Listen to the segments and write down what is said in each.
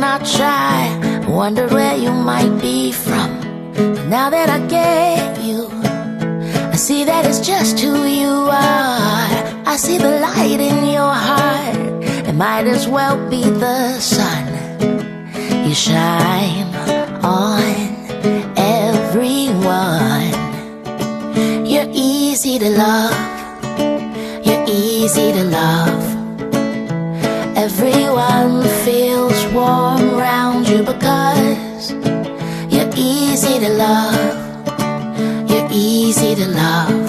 not shy. Wondered where you might be from. But now that I get you, I see that it's just who you are. I see the light in your heart. It might as well be the sun. You shine on everyone. You're easy to love. You're easy to love. Everyone feels warm around you because you're easy to love. You're easy to love.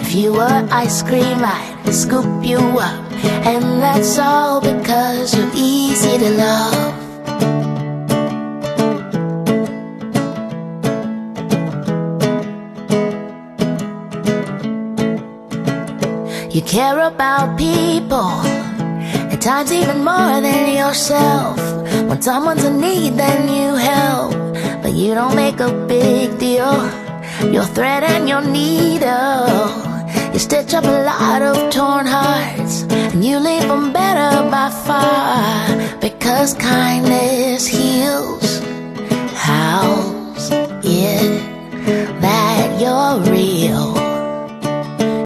If you were ice cream, I'd scoop you up. And that's all because you're easy to love. You care about people, at times even more than yourself. When someone's in need, then you help, but you don't make a big deal. Your thread and your needle, you stitch up a lot of torn hearts, and you leave them better by far, because kindness heals.